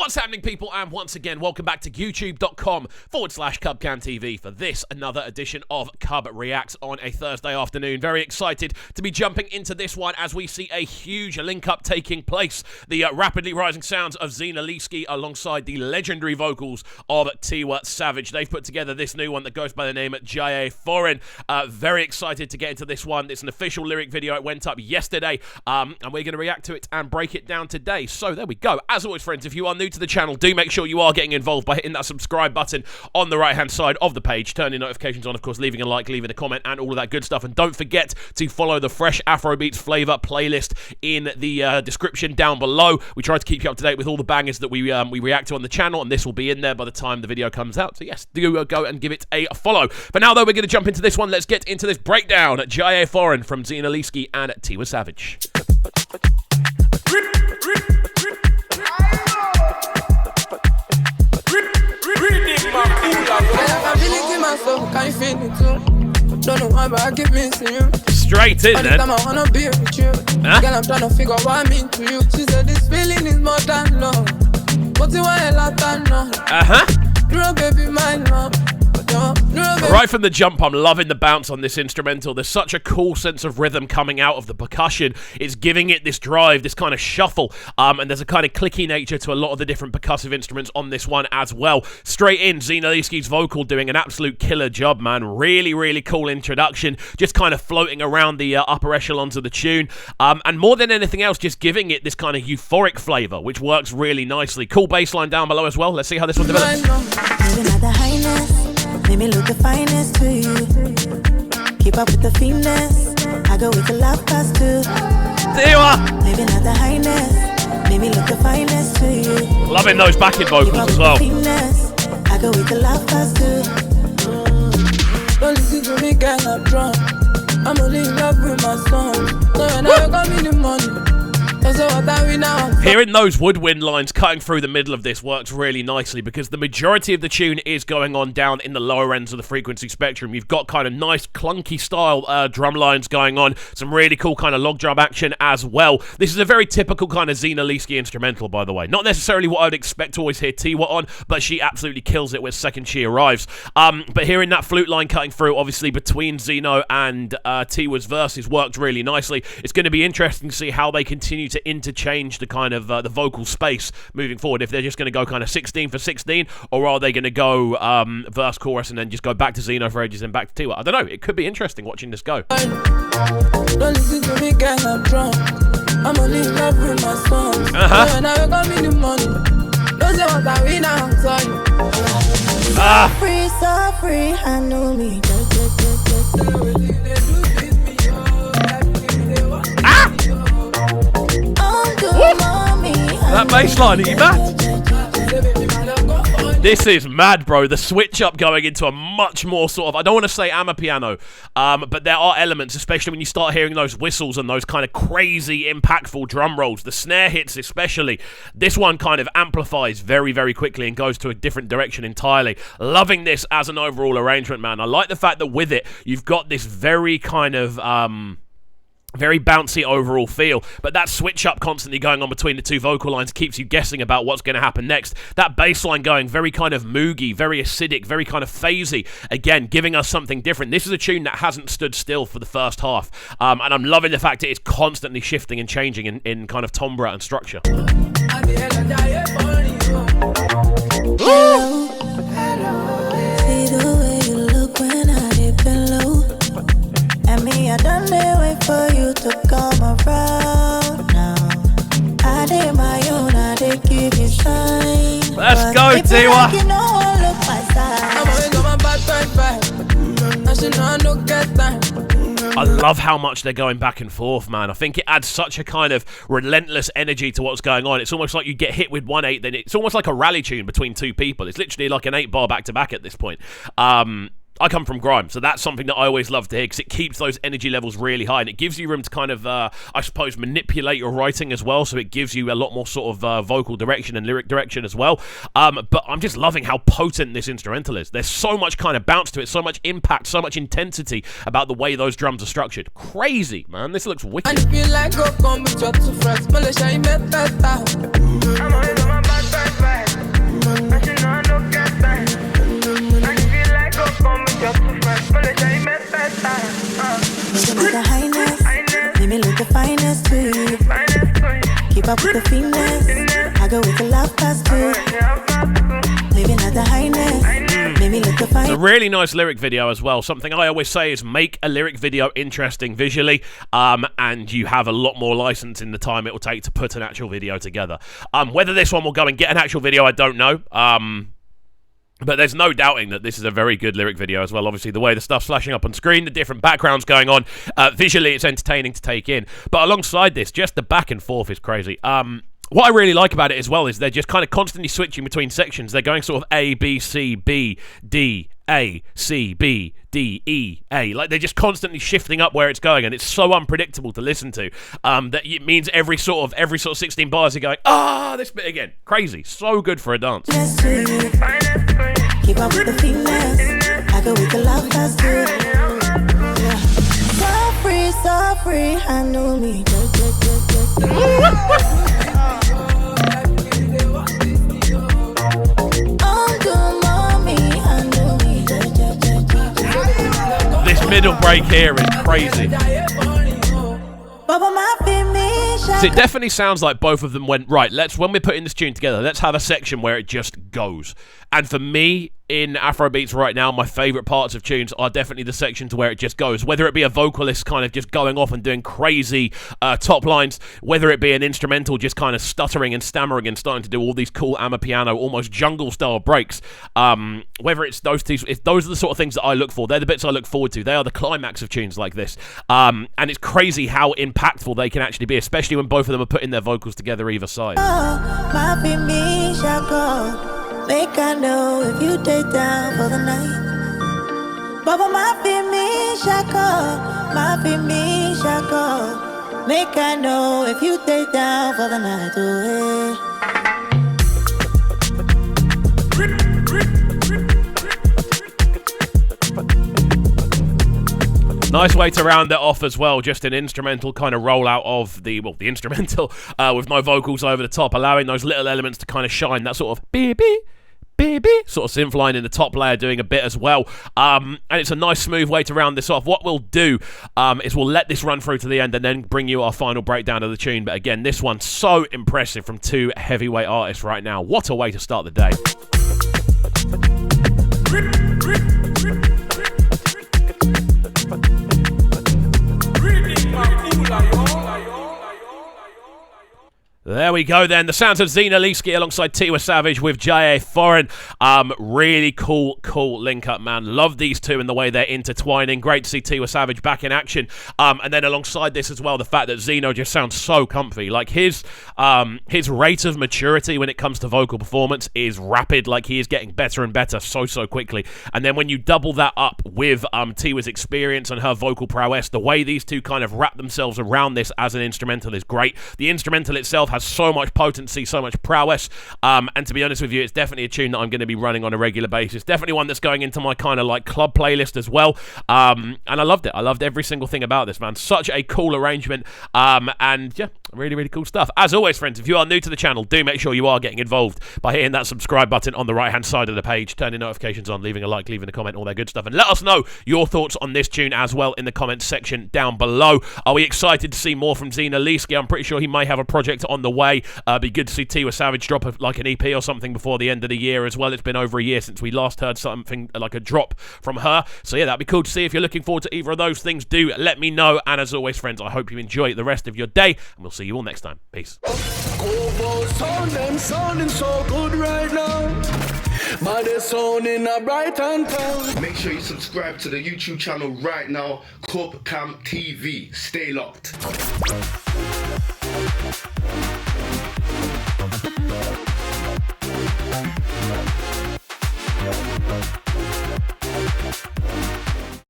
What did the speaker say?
What's happening, people? And once again, welcome back to youtube.com/CubCanTV for this, another edition of Cub Reacts on a Thursday afternoon. Very excited to be jumping into this one as we see a huge link-up taking place. The rapidly rising sounds of Zinoleesky alongside the legendary vocals of Tiwa Savage. They've put together this new one that goes by the name Jaiye Foreign. Very excited to get into this one. It's an official lyric video. It went up yesterday, and we're going to react to it and break it down today. So there we go. As always, friends, if you are new to the channel, do make sure you are getting involved by hitting that subscribe button on the right hand side of the page, turning notifications on, of course, leaving a like, leaving a comment, and all of that good stuff. And don't forget to follow the Fresh Afrobeats Flavor playlist in the description down below. We try to keep you up to date with all the bangers that we react to on the channel, and this will be in there by the time the video comes out. So yes, do go and give it a follow. But now, though, we're going to jump into this one. Let's get into this breakdown. Jaiye Foreign from Zinoleesky and Tiwa Savage. Straight in then. I wanna be with you. Huh? Girl, I'm trying to figure what I mean to you. She said this feeling is more than love. But you want a lot of love. Girl, baby, my love. Right from the jump, I'm loving the bounce on this instrumental. There's such a cool sense of rhythm coming out of the percussion. It's giving it this drive, this kind of shuffle, and there's a kind of clicky nature to a lot of the different percussive instruments on this one as well. Straight in, Zinoleesky's vocal doing an absolute killer job, man. Really, really cool introduction, just kind of floating around the upper echelons of the tune, and more than anything else, just giving it this kind of euphoric flavor, which works really nicely. Cool bass line down below as well. Let's see how this one develops. Make me look the finest to you. Keep up with the finesse. I go with the love past too. Tiwa! Living at the highness. Make me look the finest to you. Loving those backing vocals as well. I go with the love past too. Don't listen to me, girl, I'm drunk. I'm only in love with my song. So when I got me the money. Hearing those woodwind lines cutting through the middle of this works really nicely because the majority of the tune is going on down in the lower ends of the frequency spectrum. You've got kind of nice clunky style drum lines going on, some really cool kind of log drum action as well. This is a very typical kind of Zinoleesky instrumental, by the way. Not necessarily what I would expect to always hear Tiwa on, but she absolutely kills it with second she arrives. But hearing that flute line cutting through, obviously between Zino and Tiwa's verses, worked really nicely. It's going to be interesting to see how they continue to interchange the kind of the vocal space moving forward, if they're just going to go kind of 16 for 16, or are they going to go verse chorus and then just go back to Zino for ages and back to Tiwa. I don't know, it could be interesting watching this go. Don't listen to me, girl, I'm drunk. I'm only in love with my songs. When I got me the money, don't say what I win now, I'm sorry. Free, so free, I know me. That bass line, are you mad? This is mad, bro. The switch up going into a much more sort of, I don't want to say amapiano, but there are elements, especially when you start hearing those whistles and those kind of crazy, impactful drum rolls, the snare hits especially. This one kind of amplifies very, very quickly and goes to a different direction entirely. Loving this as an overall arrangement, man. I like the fact that with it, you've got this very kind of very bouncy overall feel, but that switch up constantly going on between the two vocal lines keeps you guessing about what's going to happen next. That bass line going very kind of moogie, very acidic, very kind of phasey, again giving us something different. This is a tune that hasn't stood still for the first half, and I'm loving the fact it is constantly shifting and changing in kind of timbre and structure. I done the wait for you to come around now. I did my own, I did give you sign. Let's go, Tiwa. I love how much they're going back and forth, man. I think it adds such a kind of relentless energy to what's going on. It's almost like you get hit with 1/8, then it's almost like a rally tune between two people. It's literally like an 8-bar back-to-back at this point. I come from grime, so that's something that I always love to hear because it keeps those energy levels really high and it gives you room to kind of, I suppose, manipulate your writing as well, so it gives you a lot more sort of vocal direction and lyric direction as well. But I'm just loving how potent this instrumental is. There's so much kind of bounce to it, so much impact, so much intensity about the way those drums are structured. Crazy, man. This looks wicked. And if you like, go come with your two friends. The highness, let me look the finest to you. Keep up with the finesse, I go with the love past too. Living at the highness, let me look the finest. It's a really nice lyric video as well. Something I always say is make a lyric video interesting visually, and you have a lot more license in the time it will take to put an actual video together. Whether this one will go and get an actual video, I don't know. But there's no doubting that this is a very good lyric video as well. Obviously, the way the stuff's flashing up on screen, the different backgrounds going on, visually it's entertaining to take in. But alongside this, just the back and forth is crazy. What I really like about it as well is they're just kind of constantly switching between sections. They're going sort of A, B, C, B, D, A, C, B, D, E, A. Like, they're just constantly shifting up where it's going, and it's so unpredictable to listen to that it means every sort of 16 bars are going, this bit again. Crazy. So good for a dance. Keep up with the finesse, I go with the love past too. So free, I know me. This middle break here is crazy. So it definitely sounds like both of them went, right, when we're putting this tune together, let's have a section where it just goes. And for me, in Afrobeats right now, my favourite parts of tunes are definitely the sections where it just goes. Whether it be a vocalist kind of just going off and doing crazy top lines, whether it be an instrumental just kind of stuttering and stammering and starting to do all these cool amapiano, almost jungle-style breaks. Whether it's those two, those are the sort of things that I look for. They're the bits I look forward to. They are the climax of tunes like this. And it's crazy how impactful they can actually be, especially when both of them are putting their vocals together either side. Make I know if you take down for the night. Baba my me shako. Make I know if you take down for the night. Nice way to round it off as well. Just an instrumental kind of rollout of the instrumental with no vocals over the top, allowing those little elements to kind of shine. That sort of baby sort of synth line in the top layer doing a bit as well. And it's a nice smooth way to round this off. What we'll do is we'll let this run through to the end and then bring you our final breakdown of the tune. But again, this one's so impressive from two heavyweight artists right now. What a way to start the day. There we go then. The sounds of Zinoleesky alongside Tiwa Savage with Jaiye Foreign. Really cool link up, man. Love these two and the way they're intertwining. Great to see Tiwa Savage back in action. And then alongside this as well, the fact that Zino just sounds so comfy. Like his rate of maturity when it comes to vocal performance is rapid. Like he is getting better and better so quickly. And then when you double that up with Tiwa's experience and her vocal prowess, the way these two kind of wrap themselves around this as an instrumental is great. The instrumental itself has so much potency, so much prowess, and to be honest with you, it's definitely a tune that I'm going to be running on a regular basis. Definitely one that's going into my kind of like club playlist as well, and I loved it. I loved every single thing about this, man. Such a cool arrangement, and yeah, really cool stuff. As always, friends, if you are new to the channel, do make sure you are getting involved by hitting that subscribe button on the right hand side of the page, turning notifications on, leaving a like, leaving a comment, all that good stuff, and let us know your thoughts on this tune as well in the comments section down below. Are we excited to see more from Zinoleesky? I'm pretty sure he may have a project on the way. Be good to see Tiwa Savage drop like an EP or something before the end of the year as well. It's been over a year since we last heard something like a drop from her. So yeah, that'd be cool to see. If you're looking forward to either of those things, do let me know. And as always, friends, I hope you enjoy the rest of your day, and we'll see you all next time. Peace. Sounding so good right now. But they're sounding a bright and town. Make sure you subscribe to the YouTube channel right now, CUBREACTS TV. Stay locked.